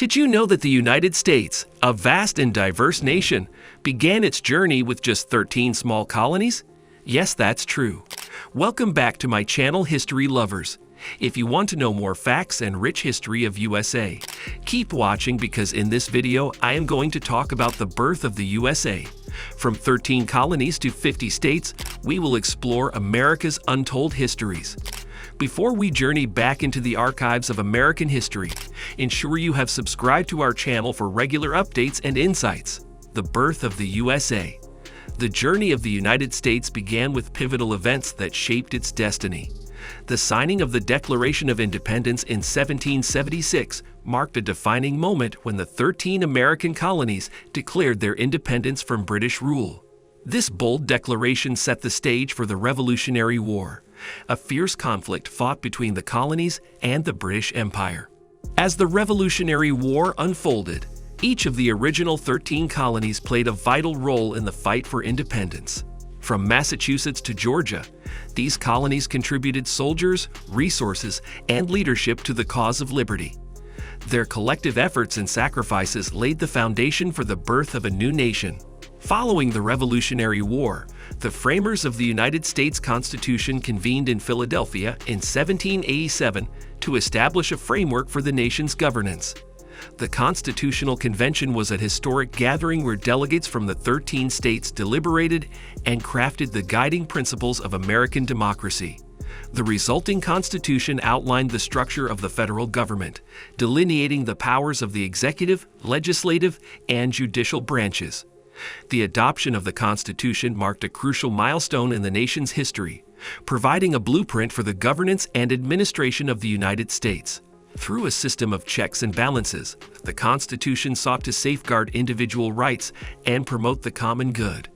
Did you know that the United States, a vast and diverse nation, began its journey with just 13 small colonies? Yes, that's true. Welcome back to my channel, History Lovers. If you want to know more facts and rich history of USA, keep watching because in this video I am going to talk about the birth of the USA. From 13 colonies to 50 states, we will explore America's untold histories. Before we journey back into the archives of American history, ensure you have subscribed to our channel for regular updates and insights. The birth of the USA. The journey of the United States began with pivotal events that shaped its destiny. The signing of the Declaration of Independence in 1776 marked a defining moment when the 13 American colonies declared their independence from British rule. This bold declaration set the stage for the Revolutionary War, a fierce conflict fought between the colonies and the British Empire. As the Revolutionary War unfolded, each of the original 13 colonies played a vital role in the fight for independence. From Massachusetts to Georgia, these colonies contributed soldiers, resources, and leadership to the cause of liberty. Their collective efforts and sacrifices laid the foundation for the birth of a new nation. Following the Revolutionary War, the framers of the United States Constitution convened in Philadelphia in 1787 to establish a framework for the nation's governance. The Constitutional Convention was a historic gathering where delegates from the 13 states deliberated and crafted the guiding principles of American democracy. The resulting Constitution outlined the structure of the federal government, delineating the powers of the executive, legislative, and judicial branches. The adoption of the Constitution marked a crucial milestone in the nation's history, providing a blueprint for the governance and administration of the United States. Through a system of checks and balances, the Constitution sought to safeguard individual rights and promote the common good.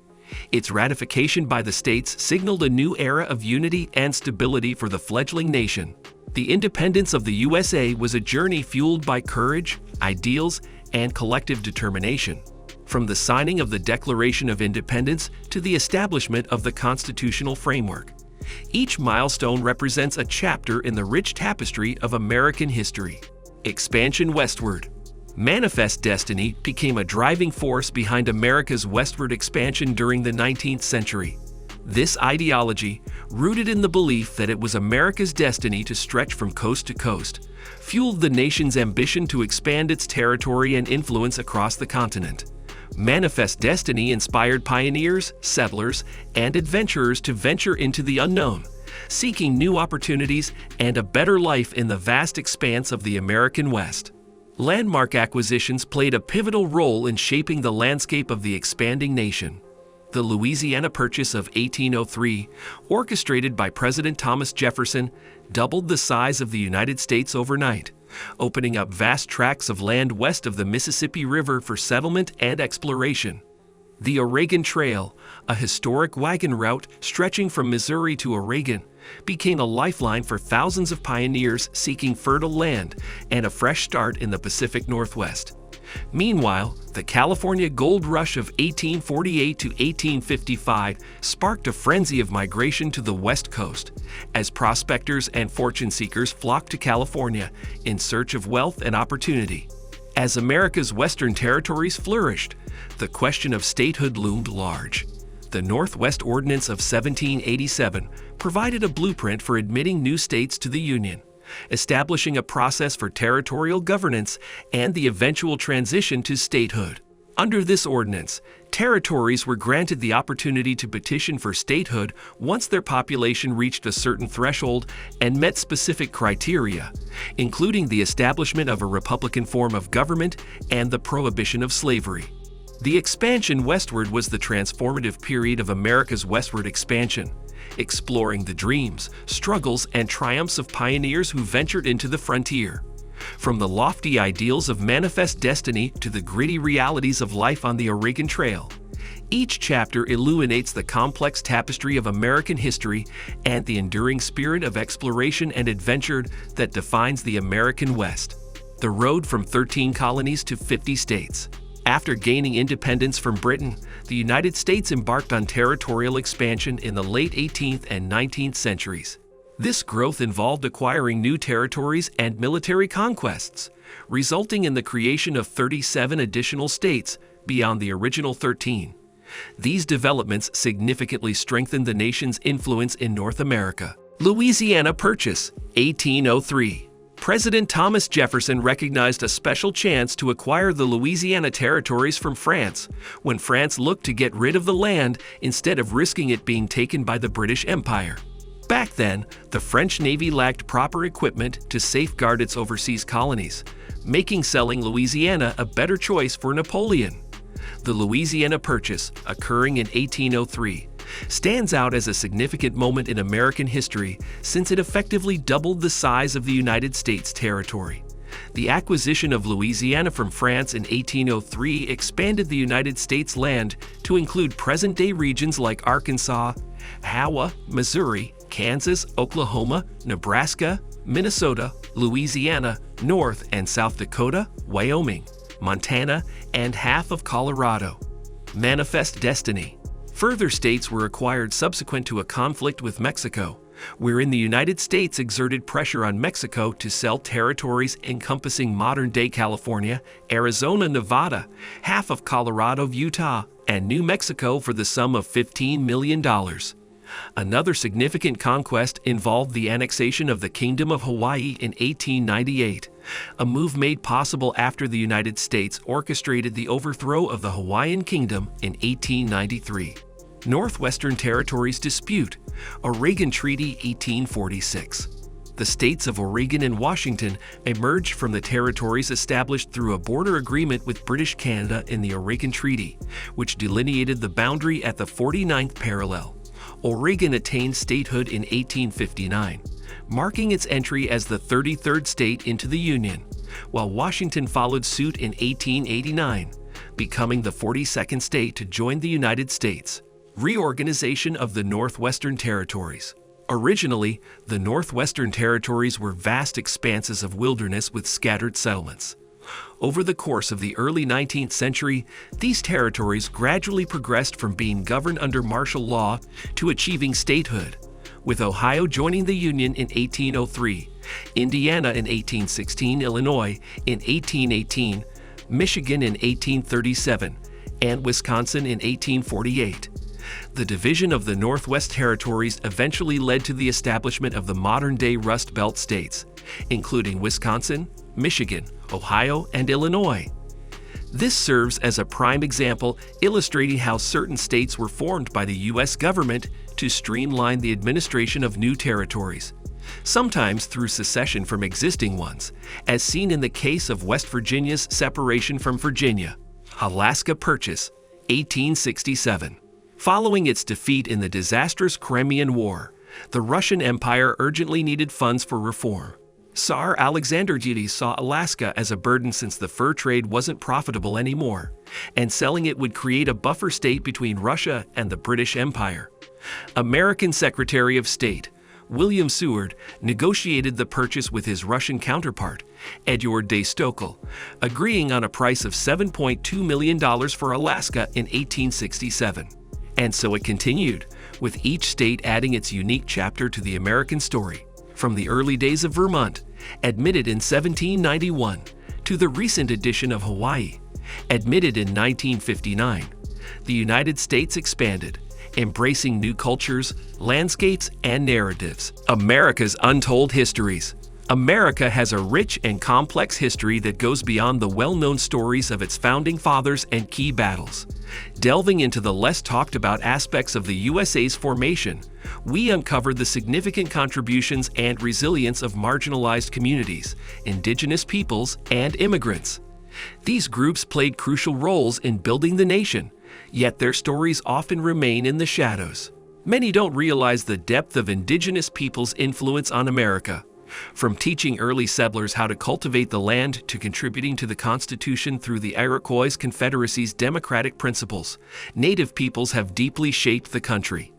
Its ratification by the states signaled a new era of unity and stability for the fledgling nation. The independence of the USA was a journey fueled by courage, ideals, and collective determination. From the signing of the Declaration of Independence to the establishment of the constitutional framework, each milestone represents a chapter in the rich tapestry of American history. Expansion westward. Manifest destiny became a driving force behind America's westward expansion during the 19th century. This ideology, rooted in the belief that it was America's destiny to stretch from coast to coast, fueled the nation's ambition to expand its territory and influence across the continent. Manifest destiny inspired pioneers, settlers, and adventurers to venture into the unknown, seeking new opportunities and a better life in the vast expanse of the American West. Landmark acquisitions played a pivotal role in shaping the landscape of the expanding nation. The Louisiana Purchase of 1803, orchestrated by President Thomas Jefferson, doubled the size of the United States overnight, opening up vast tracts of land west of the Mississippi River for settlement and exploration. The Oregon Trail, a historic wagon route stretching from Missouri to Oregon, became a lifeline for thousands of pioneers seeking fertile land and a fresh start in the Pacific Northwest. Meanwhile, the California Gold Rush of 1848 to 1855 sparked a frenzy of migration to the West Coast, as prospectors and fortune seekers flocked to California in search of wealth and opportunity. As America's western territories flourished, the question of statehood loomed large. The Northwest Ordinance of 1787 provided a blueprint for admitting new states to the Union, establishing a process for territorial governance and the eventual transition to statehood. Under this ordinance, territories were granted the opportunity to petition for statehood once their population reached a certain threshold and met specific criteria, including the establishment of a republican form of government and the prohibition of slavery. The expansion westward was the transformative period of America's westward expansion, exploring the dreams, struggles, and triumphs of pioneers who ventured into the frontier. From the lofty ideals of manifest destiny to the gritty realities of life on the Oregon Trail, each chapter illuminates the complex tapestry of American history and the enduring spirit of exploration and adventure that defines the American West. The road from 13 colonies to 50 states. After gaining independence from Britain, the United States embarked on territorial expansion in the late 18th and 19th centuries. This growth involved acquiring new territories and military conquests, resulting in the creation of 37 additional states beyond the original 13. These developments significantly strengthened the nation's influence in North America. Louisiana Purchase, 1803. President Thomas Jefferson recognized a special chance to acquire the Louisiana territories from France when France looked to get rid of the land instead of risking it being taken by the British Empire. Back then, the French Navy lacked proper equipment to safeguard its overseas colonies, making selling Louisiana a better choice for Napoleon. The Louisiana Purchase, occurring in 1803, stands out as a significant moment in American history since it effectively doubled the size of the United States territory. The acquisition of Louisiana from France in 1803 expanded the United States land to include present-day regions like Arkansas, Iowa, Missouri, Kansas, Oklahoma, Nebraska, Minnesota, Louisiana, North and South Dakota, Wyoming, Montana, and half of Colorado. Manifest destiny. Further states were acquired subsequent to a conflict with Mexico, wherein the United States exerted pressure on Mexico to sell territories encompassing modern-day California, Arizona, Nevada, half of Colorado, Utah, and New Mexico for the sum of $15 million. Another significant conquest involved the annexation of the Kingdom of Hawaii in 1898, a move made possible after the United States orchestrated the overthrow of the Hawaiian Kingdom in 1893. Northwestern Territories Dispute, Oregon Treaty 1846. The states of Oregon and Washington emerged from the territories established through a border agreement with British Canada in the Oregon Treaty, which delineated the boundary at the 49th parallel. Oregon attained statehood in 1859, marking its entry as the 33rd state into the Union, while Washington followed suit in 1889, becoming the 42nd state to join the United States. Reorganization of the Northwestern Territories. Originally, the Northwestern Territories were vast expanses of wilderness with scattered settlements. Over the course of the early 19th century, these territories gradually progressed from being governed under martial law to achieving statehood, with Ohio joining the Union in 1803, Indiana in 1816, Illinois in 1818, Michigan in 1837, and Wisconsin in 1848. The division of the Northwest Territories eventually led to the establishment of the modern-day Rust Belt states, including Wisconsin, Michigan, Ohio, and Illinois. This serves as a prime example illustrating how certain states were formed by the U.S. government to streamline the administration of new territories, sometimes through secession from existing ones, as seen in the case of West Virginia's separation from Virginia. Alaska Purchase, 1867. Following its defeat in the disastrous Crimean War, the Russian Empire urgently needed funds for reform. Tsar Alexander II saw Alaska as a burden since the fur trade wasn't profitable anymore, and selling it would create a buffer state between Russia and the British Empire. American Secretary of State William Seward negotiated the purchase with his Russian counterpart, Edward de Stokel, agreeing on a price of $7.2 million for Alaska in 1867. And so it continued, with each state adding its unique chapter to the American story, from the early days of Vermont, admitted in 1791, to the recent addition of Hawaii, admitted in 1959. The United States expanded, embracing new cultures, landscapes, and narratives. America's Untold Histories. America has a rich and complex history that goes beyond the well-known stories of its founding fathers and key battles. Delving into the less talked about aspects of the USA's formation, we uncover the significant contributions and resilience of marginalized communities, indigenous peoples, and immigrants. These groups played crucial roles in building the nation, yet their stories often remain in the shadows. Many don't realize the depth of indigenous peoples' influence on America. From teaching early settlers how to cultivate the land to contributing to the Constitution through the Iroquois Confederacy's democratic principles, Native peoples have deeply shaped the country.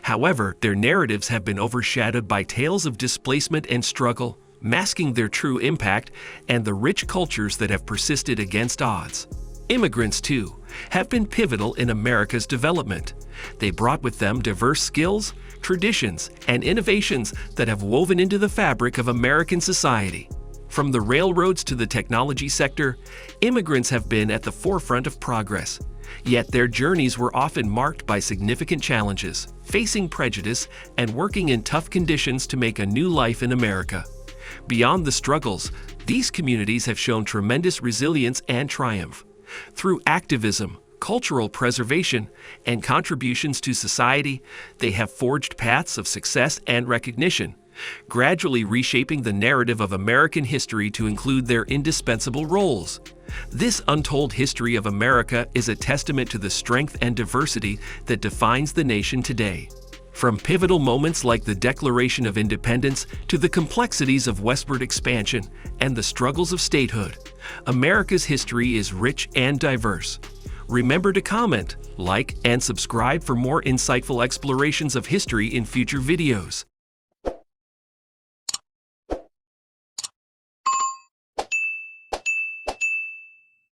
However, their narratives have been overshadowed by tales of displacement and struggle, masking their true impact and the rich cultures that have persisted against odds. Immigrants, too, have been pivotal in America's development, They brought with them diverse skills, traditions, and innovations that have woven into the fabric of American society. From the railroads to the technology sector, immigrants have been at the forefront of progress. Yet their journeys were often marked by significant challenges, facing prejudice and working in tough conditions to make a new life in America. Beyond the struggles, these communities have shown tremendous resilience and triumph. Through activism, cultural preservation, and contributions to society, they have forged paths of success and recognition, gradually reshaping the narrative of American history to include their indispensable roles. This untold history of America is a testament to the strength and diversity that defines the nation today. From pivotal moments like the Declaration of Independence to the complexities of westward expansion and the struggles of statehood, America's history is rich and diverse. Remember to comment, like, and subscribe for more insightful explorations of history in future videos.